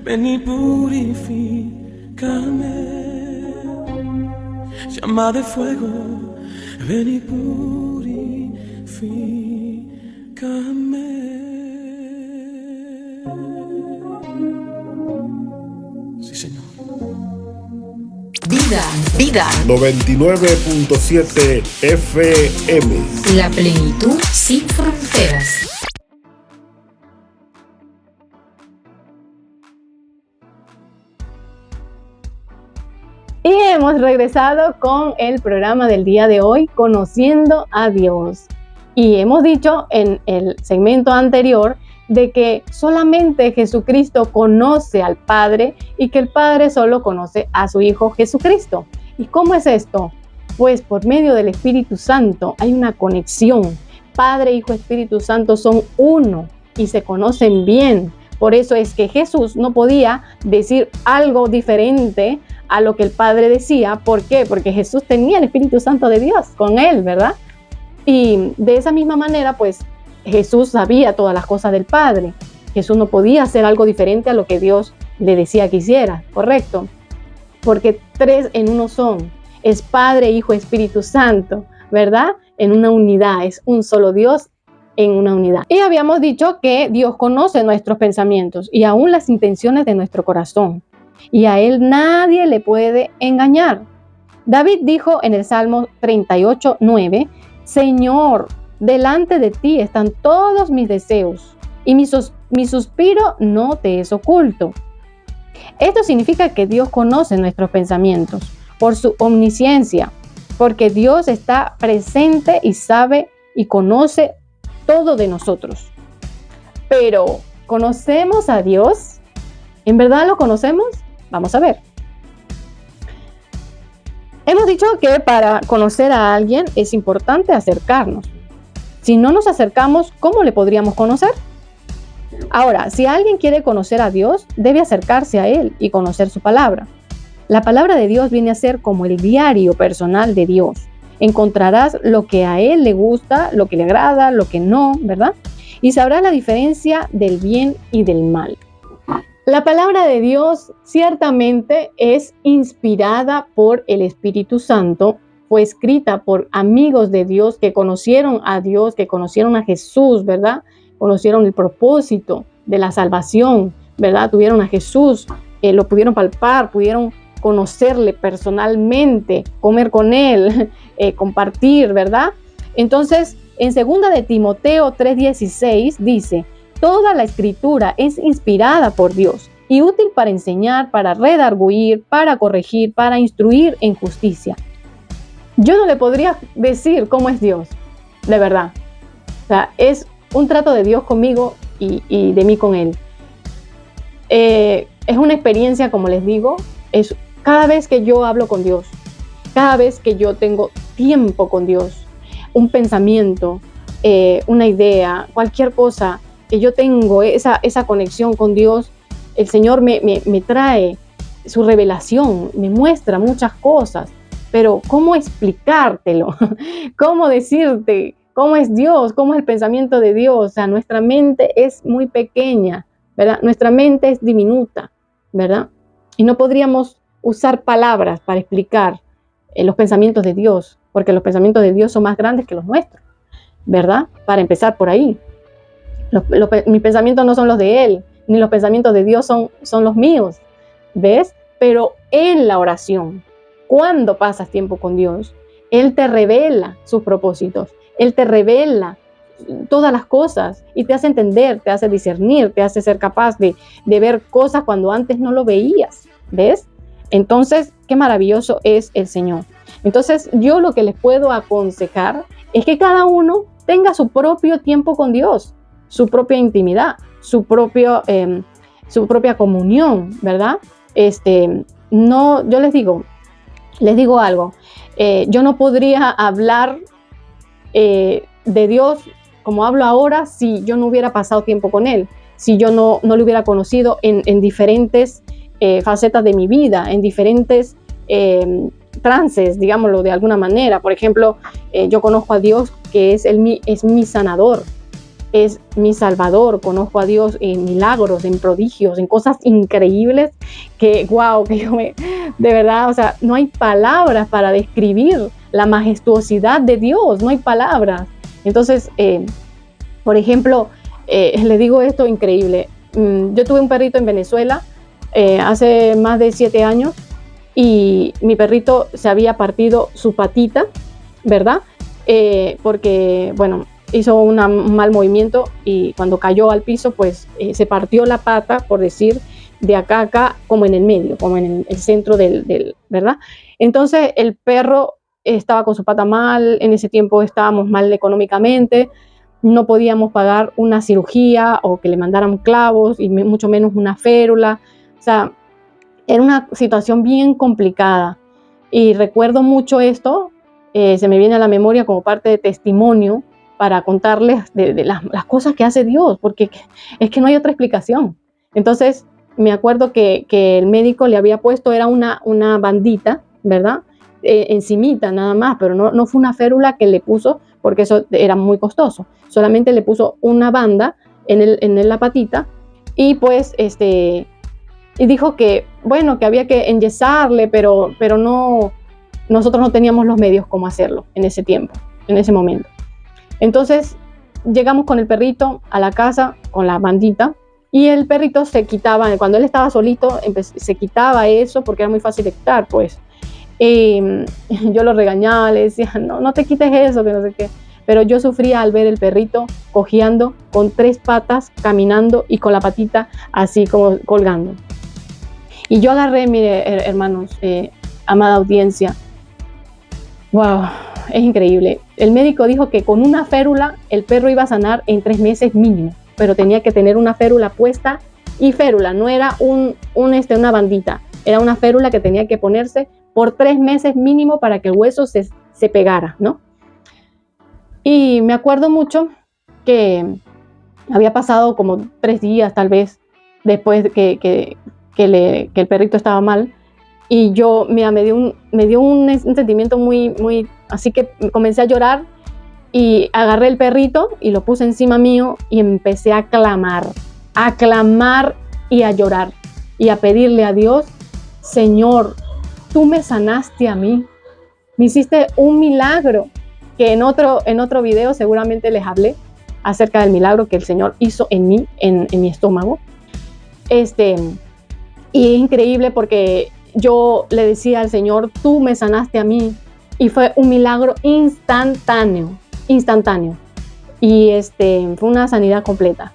ven y purifícame. Llama de fuego, ven y purifícame. Vida. 99.7 FM. La plenitud sin fronteras. Y hemos regresado con el programa del día de hoy, Conociendo a Dios. Y hemos dicho en el segmento anterior de que solamente Jesucristo conoce al Padre y que el Padre solo conoce a su Hijo Jesucristo. ¿Y cómo es esto? Pues por medio del Espíritu Santo hay una conexión. Padre, Hijo, Espíritu Santo son uno y se conocen bien. Por eso es que Jesús no podía decir algo diferente a lo que el Padre decía. ¿Por qué? Porque Jesús tenía el Espíritu Santo de Dios con él, ¿verdad? Y de esa misma manera, pues, Jesús sabía todas las cosas del Padre. Jesús no podía hacer algo diferente a lo que Dios le decía que hiciera, ¿correcto? Porque tres en uno son. Es Padre, Hijo, Espíritu Santo, ¿verdad? En una unidad, es un solo Dios en una unidad. Y habíamos dicho que Dios conoce nuestros pensamientos y aún las intenciones de nuestro corazón. Y a Él nadie le puede engañar. David dijo en el Salmo 38:9, Señor, delante de ti están todos mis deseos y mi suspiro no te es oculto. Esto significa que Dios conoce nuestros pensamientos por su omnisciencia, porque Dios está presente y sabe y conoce todo de nosotros. Pero, ¿conocemos a Dios? ¿En verdad lo conocemos? Vamos a ver. Hemos dicho que para conocer a alguien es importante acercarnos. Si no nos acercamos, ¿cómo le podríamos conocer? Ahora, si alguien quiere conocer a Dios, debe acercarse a Él y conocer su palabra. La palabra de Dios viene a ser como el diario personal de Dios. Encontrarás lo que a Él le gusta, lo que le agrada, lo que no, ¿verdad? Y sabrás la diferencia del bien y del mal. La palabra de Dios ciertamente es inspirada por el Espíritu Santo, fue escrita por amigos de Dios que conocieron a Dios, que conocieron a Jesús, ¿verdad? Conocieron el propósito de la salvación, ¿verdad? Tuvieron a Jesús, lo pudieron palpar, pudieron conocerle personalmente, comer con Él, compartir, ¿verdad? Entonces, en 2 de Timoteo 3:16 dice, toda la escritura es inspirada por Dios y útil para enseñar, para redarguir, para corregir, para instruir en justicia. Yo no le podría decir cómo es Dios, de verdad. O sea, es un trato de Dios conmigo y de mí con Él. Es una experiencia, como les digo, es cada vez que yo hablo con Dios, cada vez que yo tengo tiempo con Dios, un pensamiento, una idea, cualquier cosa que yo tengo, esa conexión con Dios, el Señor me trae su revelación, me muestra muchas cosas, pero ¿cómo explicártelo? ¿Cómo decirte cómo es Dios? ¿Cómo es el pensamiento de Dios? O sea, nuestra mente es muy pequeña, ¿verdad? Nuestra mente es diminuta, ¿verdad? Y no podríamos usar palabras para explicar los pensamientos de Dios, porque los pensamientos de Dios son más grandes que los nuestros, ¿verdad? Para empezar por ahí. Mis pensamientos no son los de Él, ni los pensamientos de Dios son los míos, ¿ves? Pero en la oración, cuando pasas tiempo con Dios, Él te revela sus propósitos, Él te revela todas las cosas y te hace entender, te hace discernir, te hace ser capaz de ver cosas cuando antes no lo veías, ¿ves? Entonces, qué maravilloso es el Señor. Entonces, yo lo que les puedo aconsejar es que cada uno tenga su propio tiempo con Dios, su propia intimidad, su propia comunión, ¿verdad? No, yo les digo algo, yo no podría hablar de Dios como hablo ahora si yo no hubiera pasado tiempo con Él, si yo no le hubiera conocido en diferentes facetas de mi vida, en diferentes trances, digámoslo de alguna manera. Por ejemplo, yo conozco a Dios que es mi sanador, es mi salvador. Conozco a Dios en milagros, en prodigios, en cosas increíbles que wow, de verdad, o sea, no hay palabras para describir la majestuosidad de Dios, no hay palabras. Entonces, por ejemplo, les digo esto increíble. Yo tuve un perrito en Venezuela hace más de 7 años y mi perrito se había partido su patita, ¿verdad? Porque, bueno, hizo un mal movimiento y cuando cayó al piso, pues se partió la pata, por decir, de acá a acá, como en el medio, como en el centro ¿verdad? Entonces el perro estaba con su pata mal, en ese tiempo estábamos mal económicamente, no podíamos pagar una cirugía o que le mandaran clavos y mucho menos una férula. O sea, era una situación bien complicada y recuerdo mucho esto, se me viene a la memoria como parte de testimonio para contarles de las cosas que hace Dios, porque es que no hay otra explicación. Entonces me acuerdo que el médico le había puesto, era una bandita, ¿verdad? Encimita nada más, pero no fue una férula que le puso, porque eso era muy costoso. Solamente le puso una banda en la patita y pues y dijo que, bueno, que había que enyesarle, pero no, nosotros no teníamos los medios como hacerlo en ese tiempo, en ese momento. Entonces llegamos con el perrito a la casa con la bandita y el perrito se quitaba, cuando él estaba solito, se quitaba eso porque era muy fácil de quitar, pues. Yo lo regañaba, le decía, no te quites eso, que no sé qué. Pero yo sufría al ver el perrito cojeando con 3 patas, caminando y con la patita así como colgando. Y yo agarré, mire, hermanos, amada audiencia, wow, es increíble. El médico dijo que con una férula el perro iba a sanar en 3 meses mínimo, pero tenía que tener una férula puesta y férula, no era una bandita, era una férula que tenía que ponerse por 3 meses mínimo para que el hueso se pegara, ¿no? Y me acuerdo mucho que había pasado como 3 días tal vez después que el perrito estaba mal y yo me dio un sentimiento muy, así que comencé a llorar y agarré el perrito y lo puse encima mío y empecé a clamar y a llorar y a pedirle a Dios, Señor, tú me sanaste a mí, me hiciste un milagro, que en otro video seguramente les hablé acerca del milagro que el Señor hizo en mí, en mi estómago. Y es increíble porque yo le decía al Señor, tú me sanaste a mí, y fue un milagro instantáneo. Y fue una sanidad completa.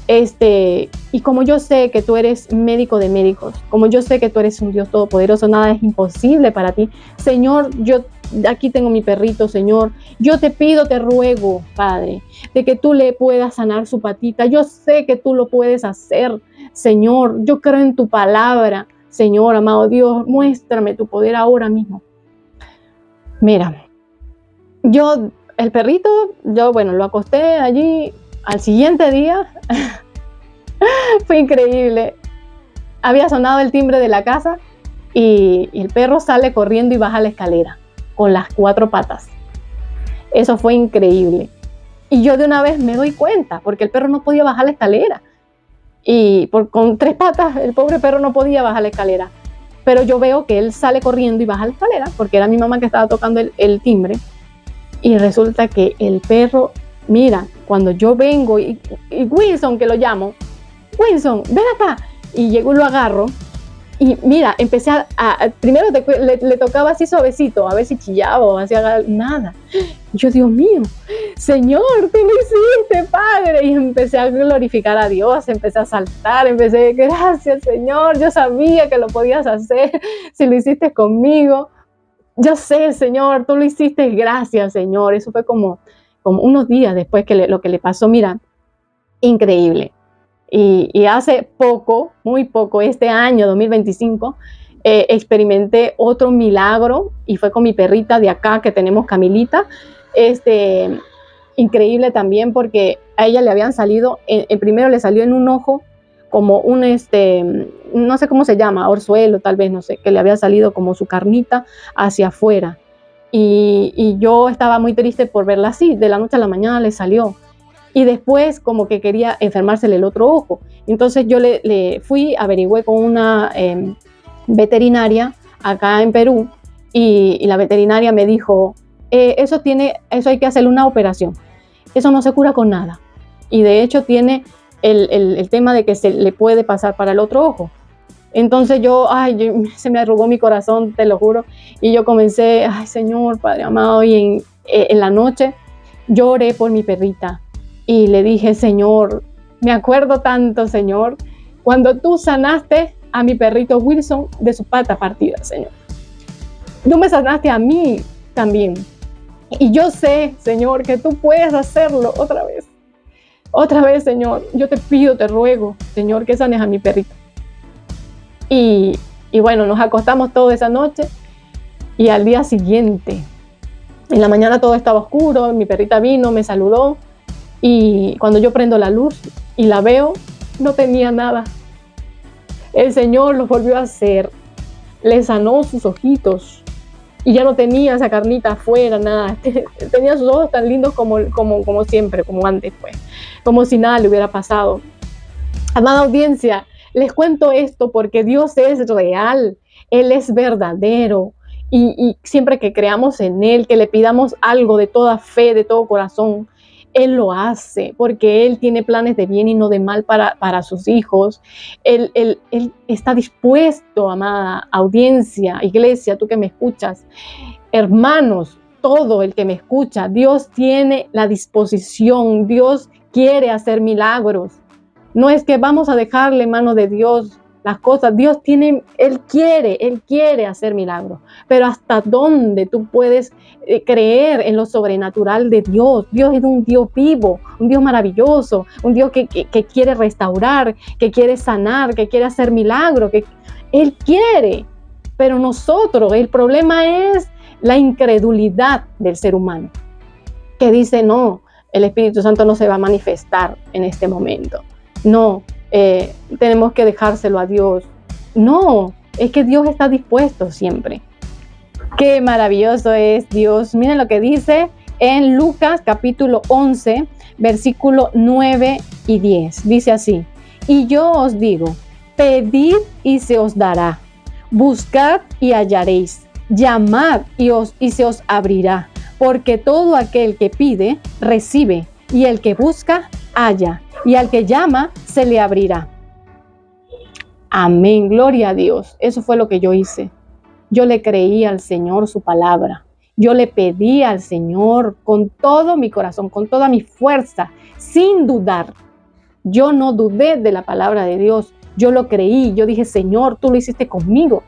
Y como yo sé que tú eres médico de médicos, como yo sé que tú eres un Dios todopoderoso, nada es imposible para ti. Señor, yo aquí tengo mi perrito, Señor. Yo te pido, te ruego, Padre, de que tú le puedas sanar su patita. Yo sé que tú lo puedes hacer, Señor. Yo creo en tu palabra, Señor, amado Dios. Muéstrame tu poder ahora mismo. Mira, el perrito, bueno, lo acosté allí. Al siguiente día fue increíble. Había sonado el timbre de la casa y el perro sale corriendo y baja la escalera con las 4 patas. Eso fue increíble. Y yo de una vez me doy cuenta, porque el perro no podía bajar la escalera. Y con 3 patas el pobre perro no podía bajar la escalera. Pero yo veo que él sale corriendo y baja la escalera, porque era mi mamá que estaba tocando el timbre. Y resulta que el perro, mira, cuando yo vengo y Wilson, que lo llamo, Wilson, ven acá. Y llego y lo agarro. Y mira, empecé primero le tocaba así suavecito, a ver si chillaba o hacía nada. Yo, Dios mío, Señor, tú lo hiciste, Padre. Y empecé a glorificar a Dios, empecé a saltar, gracias, Señor, yo sabía que lo podías hacer, si lo hiciste conmigo. Yo sé, Señor, tú lo hiciste, gracias, Señor. Eso fue como unos días después que lo que le pasó, mira, increíble. Y hace poco, muy poco, este año 2025, experimenté otro milagro y fue con mi perrita de acá que tenemos, Camilita. Increíble también porque a ella le habían salido, primero le salió en un ojo como no sé cómo se llama, orzuelo tal vez, no sé, que le había salido como su carnita hacia afuera. Y yo estaba muy triste por verla así, de la noche a la mañana le salió. Y después como que quería enfermársele el otro ojo. Entonces yo le fui, averigüé con una veterinaria acá en Perú y la veterinaria me dijo, eso hay que hacerle una operación. Eso no se cura con nada. Y de hecho tiene el tema de que se le puede pasar para el otro ojo. Entonces se me arrugó mi corazón, te lo juro, y yo comencé, ay Señor, Padre amado, y en la noche yo oré por mi perrita y le dije, Señor, me acuerdo tanto, Señor, cuando tú sanaste a mi perrito Wilson de su pata partida, Señor. Tú me sanaste a mí también. Y yo sé, Señor, que tú puedes hacerlo otra vez. Otra vez, Señor. Yo te pido, te ruego, Señor, que sanes a mi perrito. Y bueno, nos acostamos toda esa noche y al día siguiente, en la mañana todo estaba oscuro, mi perrita vino, me saludó y cuando yo prendo la luz y la veo, no tenía nada. El Señor lo volvió a hacer, le sanó sus ojitos y ya no tenía esa carnita afuera, nada. Tenía sus ojos tan lindos como siempre, como antes, pues, como si nada le hubiera pasado. Amada audiencia, les cuento esto porque Dios es real, Él es verdadero y siempre que creamos en Él, que le pidamos algo de toda fe, de todo corazón, Él lo hace porque Él tiene planes de bien y no de mal para sus hijos. Él está dispuesto, amada audiencia, iglesia, tú que me escuchas, hermanos, todo el que me escucha, Dios tiene la disposición, Dios quiere hacer milagros. No es que vamos a dejarle en manos de Dios las cosas. Él quiere hacer milagros. Pero ¿hasta dónde tú puedes creer en lo sobrenatural de Dios? Dios es un Dios vivo, un Dios maravilloso, un Dios que quiere restaurar, que quiere sanar, que quiere hacer milagros. Él quiere, pero nosotros, el problema es la incredulidad del ser humano, que dice, no, el Espíritu Santo no se va a manifestar en este momento. No, tenemos que dejárselo a Dios. No, es que Dios está dispuesto siempre. Qué maravilloso es Dios. Miren lo que dice en Lucas capítulo 11, versículo 9 y 10. Dice así, y yo os digo, pedid y se os dará, buscad y hallaréis, llamad y se os abrirá, porque todo aquel que pide, recibe, y el que busca, halla, y al que llama, se le abrirá. Amén, gloria a Dios. Eso fue lo que yo hice. Yo le creí al Señor su palabra. Yo le pedí al Señor con todo mi corazón, con toda mi fuerza, sin dudar. Yo no dudé de la palabra de Dios. Yo lo creí. Yo dije, Señor, tú lo hiciste conmigo.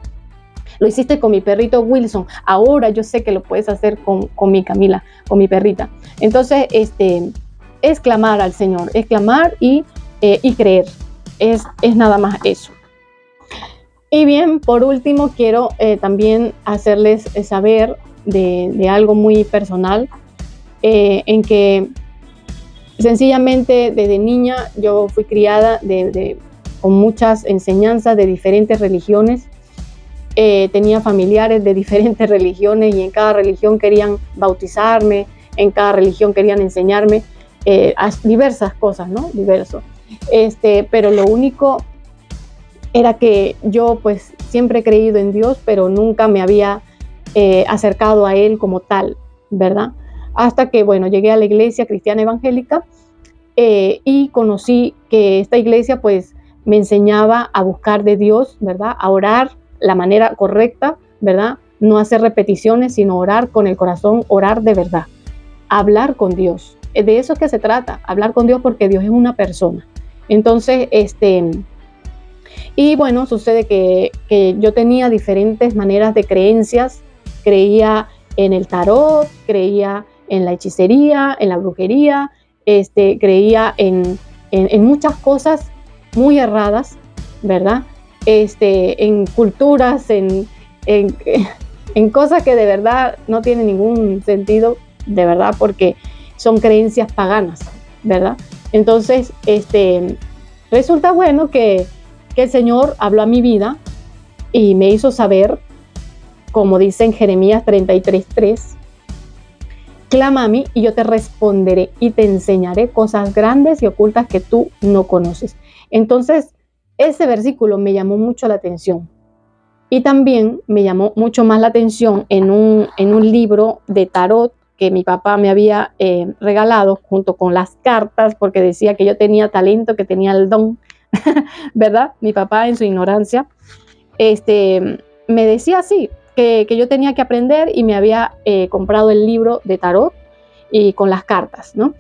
Lo hiciste con mi perrito Wilson. Ahora yo sé que lo puedes hacer con mi Camila, con mi perrita. Entonces, es clamar al Señor, es clamar y creer. Es nada más eso. Y bien, por último, quiero también hacerles saber de algo muy personal, en que sencillamente desde niña yo fui criada con muchas enseñanzas de diferentes religiones. Tenía familiares de diferentes religiones y en cada religión querían bautizarme, en cada religión querían enseñarme diversas cosas, ¿no? Diverso. Pero lo único era que yo pues siempre he creído en Dios, pero nunca me había acercado a Él como tal, ¿verdad? Hasta que, bueno, llegué a la iglesia cristiana evangélica y conocí que esta iglesia pues me enseñaba a buscar de Dios, ¿verdad? A orar la manera correcta, ¿verdad? No hacer repeticiones, sino orar con el corazón, orar de verdad, hablar con Dios. De eso es que se trata, hablar con Dios, porque Dios es una persona. Entonces, y bueno, sucede que yo tenía diferentes maneras de creencias. Creía en el tarot, creía en la hechicería, en la brujería, creía en muchas cosas muy erradas, ¿verdad? En culturas, en cosas que de verdad no tienen ningún sentido, de verdad, porque son creencias paganas, ¿verdad? Entonces, resulta bueno que el Señor habló a mi vida y me hizo saber, como dice en Jeremías 33:3, clama a mí y yo te responderé y te enseñaré cosas grandes y ocultas que tú no conoces. Entonces, ese versículo me llamó mucho la atención. Y también me llamó mucho más la atención en un libro de tarot que mi papá me había regalado junto con las cartas, porque decía que yo tenía talento, que tenía el don ¿verdad? Mi papá en su ignorancia, me decía así, que yo tenía que aprender y me había comprado el libro de tarot y con las cartas, ¿no?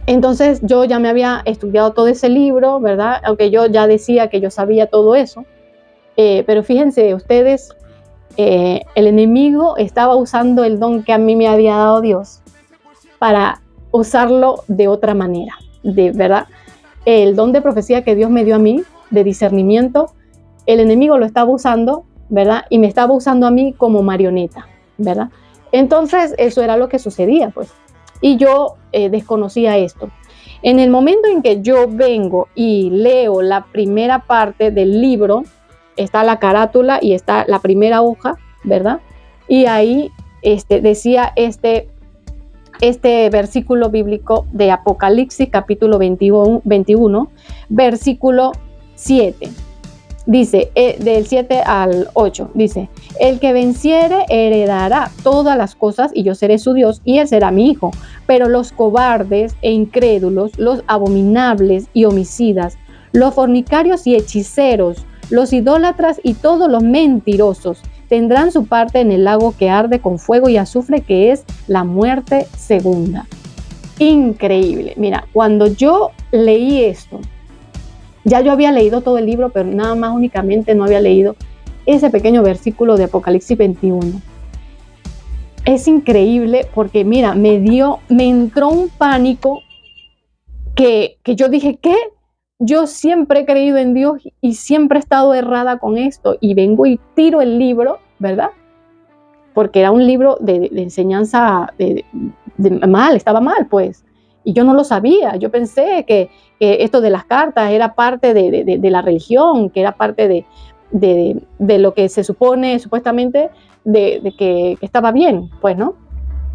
Entonces yo ya me había estudiado todo ese libro, ¿verdad? Aunque yo ya decía que yo sabía todo eso, pero fíjense ustedes, el enemigo estaba usando el don que a mí me había dado Dios para usarlo de otra manera, ¿verdad? El don de profecía que Dios me dio a mí, de discernimiento, el enemigo lo estaba usando, ¿verdad? Y me estaba usando a mí como marioneta, ¿verdad? Entonces eso era lo que sucedía, pues. Y yo desconocía esto. En el momento en que yo vengo y leo la primera parte del libro, está la carátula y está la primera hoja, ¿verdad? Y ahí decía este versículo bíblico de Apocalipsis, capítulo 21, versículo 7. Dice, del 7 al 8, dice, el que venciere heredará todas las cosas y yo seré su Dios y él será mi hijo. Pero los cobardes e incrédulos, los abominables y homicidas, los fornicarios y hechiceros, los idólatras y todos los mentirosos tendrán su parte en el lago que arde con fuego y azufre, que es la muerte segunda. Increíble. Mira, cuando yo leí esto, ya yo había leído todo el libro, pero nada más únicamente no había leído ese pequeño versículo de Apocalipsis 21. Es increíble porque, mira, me entró un pánico que yo dije, ¿qué? Yo siempre he creído en Dios y siempre he estado errada con esto. Y vengo y tiro el libro, ¿verdad? Porque era un libro de enseñanza mal, estaba mal, pues. Y yo no lo sabía. Yo pensé que esto de las cartas era parte de la religión, que era parte de lo que se supone, supuestamente, de que estaba bien, pues, ¿no?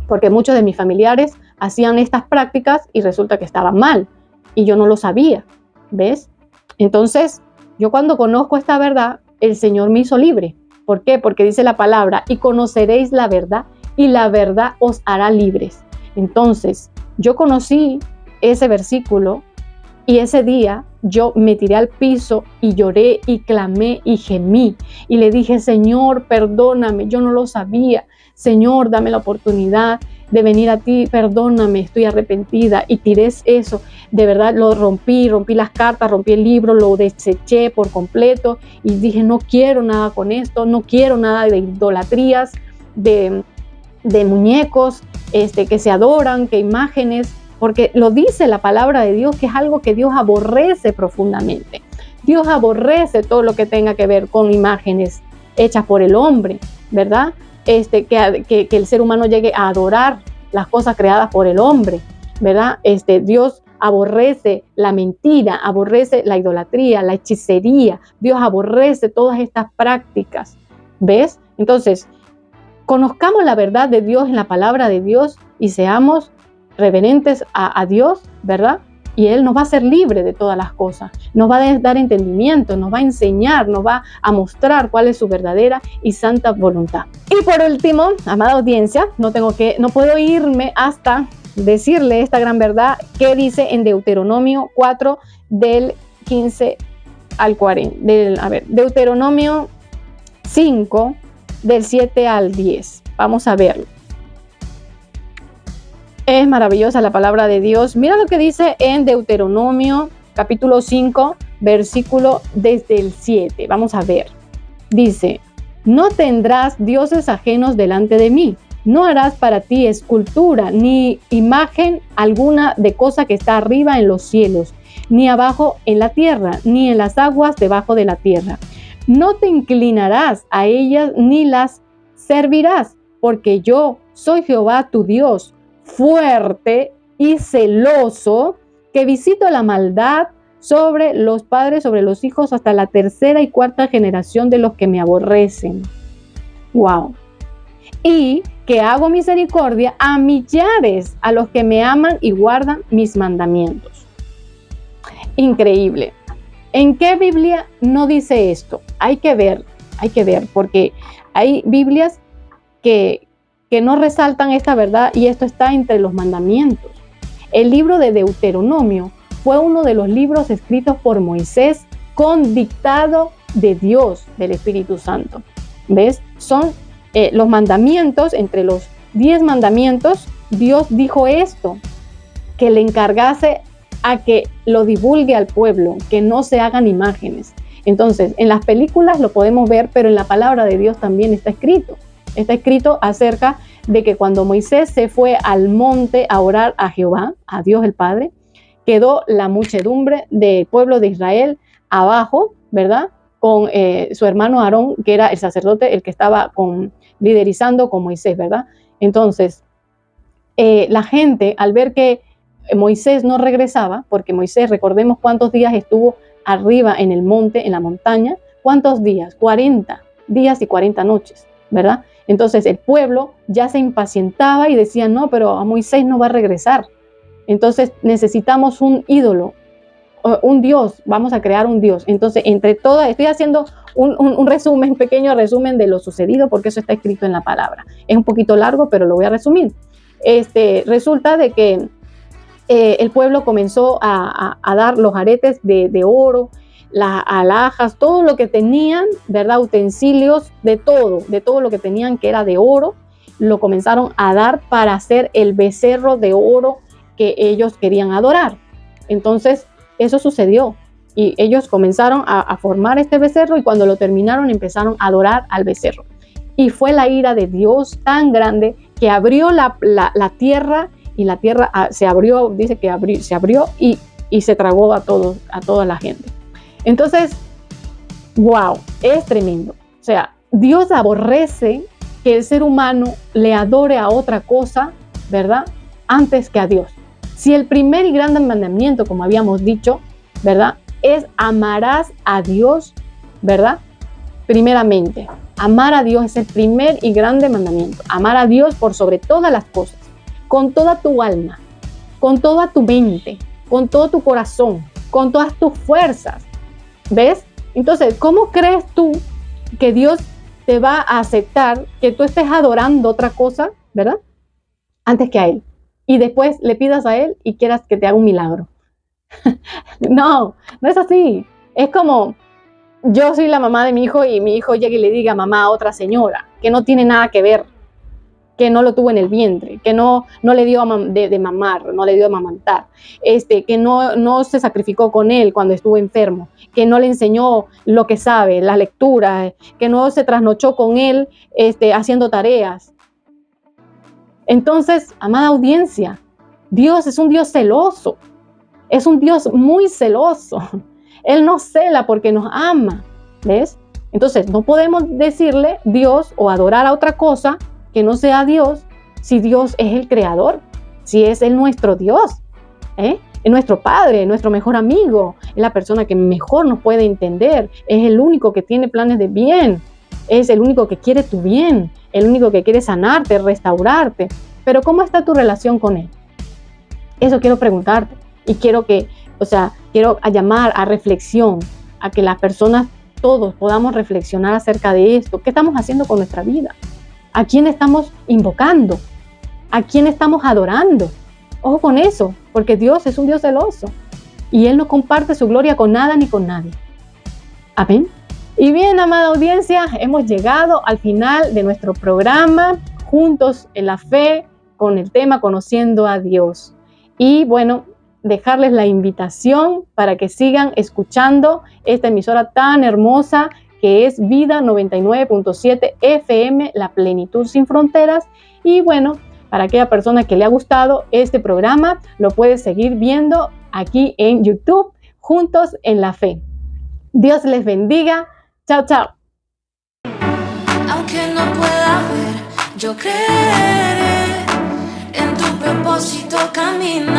Porque muchos de mis familiares hacían estas prácticas y resulta que estaban mal. Y yo no lo sabía, ¿ves? Entonces, yo cuando conozco esta verdad, el Señor me hizo libre. ¿Por qué? Porque dice la palabra, y conoceréis la verdad, y la verdad os hará libres. Entonces, yo conocí ese versículo y ese día yo me tiré al piso y lloré y clamé y gemí y le dije, Señor, perdóname, yo no lo sabía. Señor, dame la oportunidad de venir a ti, perdóname, estoy arrepentida. Y tiré eso, de verdad lo rompí las cartas, rompí el libro, lo deseché por completo y dije, no quiero nada con esto, no quiero nada de idolatrías, de muñecos que se adoran, que imágenes, porque lo dice la palabra de Dios, que es algo que Dios aborrece profundamente. Dios aborrece todo lo que tenga que ver con imágenes hechas por el hombre, ¿verdad? Que el ser humano llegue a adorar las cosas creadas por el hombre, ¿verdad? Dios aborrece la mentira, aborrece la idolatría, la hechicería. Dios aborrece todas estas prácticas, ¿ves? Entonces, conozcamos la verdad de Dios en la palabra de Dios y seamos reverentes a Dios, ¿verdad? Y Él nos va a hacer libre de todas las cosas, nos va a dar entendimiento, nos va a enseñar, nos va a mostrar cuál es su verdadera y santa voluntad. Y por último, amada audiencia, no puedo irme hasta decirle esta gran verdad que dice en Deuteronomio 4 del 15 al 40, Deuteronomio 5 del 7 al 10. Vamos a verlo. Es maravillosa la palabra de Dios. Mira lo que dice en Deuteronomio capítulo 5, versículo desde el 7. Vamos a ver. Dice, no tendrás dioses ajenos delante de mí. No harás para ti escultura ni imagen alguna de cosa que está arriba en los cielos, ni abajo en la tierra, ni en las aguas debajo de la tierra. No te inclinarás a ellas ni las servirás, porque yo soy Jehová tu Dios, fuerte y celoso, que visito la maldad sobre los padres, sobre los hijos, hasta la tercera y cuarta generación de los que me aborrecen. Wow. Y que hago misericordia a millares, a los que me aman y guardan mis mandamientos. Increíble. ¿En qué Biblia no dice esto? Hay que ver, porque hay Biblias que no resaltan esta verdad y esto está entre los mandamientos. El libro de Deuteronomio fue uno de los libros escritos por Moisés con dictado de Dios, del Espíritu Santo. ¿Ves? Son los mandamientos, entre los 10 mandamientos, Dios dijo esto, que le encargase a que lo divulgue al pueblo, que no se hagan imágenes. Entonces, en las películas lo podemos ver, pero en la palabra de Dios también está escrito. Está escrito acerca de que cuando Moisés se fue al monte a orar a Jehová, a Dios el Padre, quedó la muchedumbre del pueblo de Israel abajo, ¿verdad? Con su hermano Aarón, que era el sacerdote, el que estaba liderizando con Moisés, ¿verdad? Entonces, la gente, al ver que Moisés no regresaba, porque Moisés, recordemos cuántos días estuvo arriba en el monte, en la montaña, ¿cuántos días? 40 días y 40 noches, ¿verdad? Entonces el pueblo ya se impacientaba y decía, no, pero a Moisés no va a regresar. Entonces necesitamos un ídolo, un Dios, vamos a crear un Dios. Entonces, entre todas, estoy haciendo un resumen, pequeño resumen de lo sucedido, porque eso está escrito en la palabra. Es un poquito largo, pero lo voy a resumir. Resulta de que el pueblo comenzó a dar los aretes de oro, las alhajas, todo lo que tenían, ¿verdad? Utensilios, de todo lo que tenían que era de oro, lo comenzaron a dar para hacer el becerro de oro que ellos querían adorar. Entonces, eso sucedió y ellos comenzaron a formar este becerro y cuando lo terminaron empezaron a adorar al becerro. Y fue la ira de Dios tan grande que abrió la tierra y la tierra se abrió, dice que se abrió y se tragó a toda la gente. Entonces, wow, es tremendo. O sea, Dios aborrece que el ser humano le adore a otra cosa, ¿verdad? Antes que a Dios. Si el primer y gran mandamiento, como habíamos dicho, ¿verdad? Es amarás a Dios, ¿verdad? Primeramente, amar a Dios es el primer y grande mandamiento. Amar a Dios por sobre todas las cosas, con toda tu alma, con toda tu mente, con todo tu corazón, con todas tus fuerzas. ¿Ves? Entonces, ¿cómo crees tú que Dios te va a aceptar que tú estés adorando otra cosa, ¿verdad? Antes que a Él. Y después le pidas a Él y quieras que te haga un milagro. No es así. Es como yo soy la mamá de mi hijo y mi hijo llega y le diga mamá a otra señora que no tiene nada que ver, que no lo tuvo en el vientre, que no le dio de mamar, no le dio de amamantar, que no se sacrificó con él cuando estuvo enfermo, que no le enseñó lo que sabe, la lectura, que no se trasnochó con él haciendo tareas. Entonces, amada audiencia, Dios es un Dios celoso, es un Dios muy celoso. Él nos cela porque nos ama, ¿ves? Entonces, no podemos decirle Dios o adorar a otra cosa que no sea Dios, si Dios es el creador, si es Él nuestro Dios, es nuestro Padre, nuestro mejor amigo, es la persona que mejor nos puede entender, es el único que tiene planes de bien, es el único que quiere tu bien, el único que quiere sanarte, restaurarte. Pero ¿cómo está tu relación con Él? Eso quiero preguntarte y quiero llamar a reflexión, a que las personas, todos podamos reflexionar acerca de esto. ¿Qué estamos haciendo con nuestra vida? ¿A quién estamos invocando? ¿A quién estamos adorando? Ojo con eso, porque Dios es un Dios celoso y Él no comparte su gloria con nada ni con nadie. Amén. Y bien, amada audiencia, hemos llegado al final de nuestro programa, juntos en la fe, con el tema Conociendo a Dios. Y bueno, dejarles la invitación para que sigan escuchando esta emisora tan hermosa que es Vida 99.7 FM, La Plenitud Sin Fronteras. Y bueno, para aquella persona que le ha gustado este programa, lo puede seguir viendo aquí en YouTube, Juntos en la Fe. Dios les bendiga. Chao, chao. Aunque no pueda ver, yo creeré en tu propósito caminar.